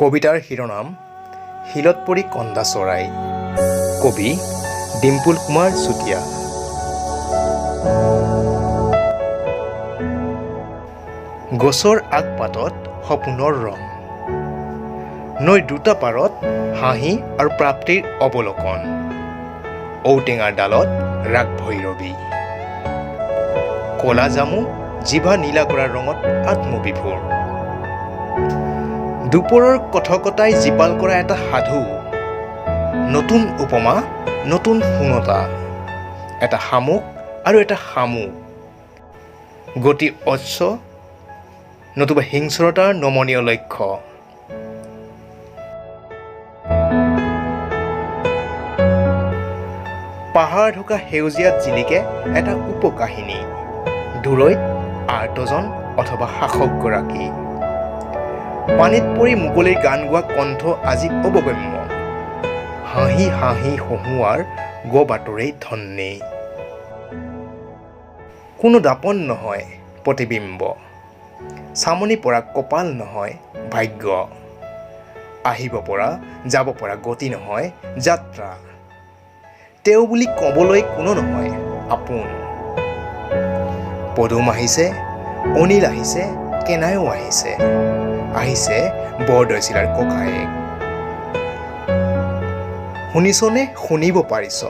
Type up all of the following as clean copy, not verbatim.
কবিতাৰ শিৰোনাম শিলত পৰি কন্দা চৰাই। কবি ডিম্পুল কুমাৰ চুতীয়া। গছৰ আগপাতত সপোনৰ ৰং, নৈৰ দুটা পাৰত হাঁহি আৰু প্ৰাপ্তিৰ অৱলোকন, ঔটেঙাৰ ডালত ৰাগ ভৈৰৱী, কলা জামু জিভা নীলা কৰাৰ ৰঙত আত্মবিভোৰ, দুপৰৰ কথকতাই জীপাল কৰা এটা সাধু, নতুন উপমা নতুন শূন্যতা, এটা শামুক আৰু এটা শামুক, গতি অশ্ব নতুবা হিংস্ৰতাৰ নমনীয় লক্ষ্য। পাহাৰ ঢকা সেউজীয়াত জিলিকে এটা উপকাহিনী, দূৰৈত আৰ্তজন অথবা শাসকগৰাকী, পানীত পৰি মুকলিৰ গান গোৱা কণ্ঠ আজি অৱগম্য, হাঁহি হাঁহি হঁহুৱাৰ বাতৰেই ধন্যী। কোনো দাপন নহয় প্ৰতিবিম্ব, চামনি পৰা কপাল নহয় ভাগ্য, আহিব পৰা যাব পৰা গতি নহয় যাত্ৰা, তেওঁ বুলি ক'বলৈ কোনো নহয় আপোন। পদুম আহিছে, অনিল আহিছে, কেনাইও আহিছে, আহিছে বৰদৈচিলাৰ ককায়েক। শুনিছনে শুনিব পাৰিছ,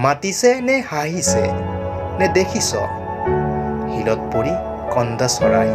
মাতিছে নে হাঁহিছে নে দেখিছ, শিলত পৰি কন্দা চৰাই।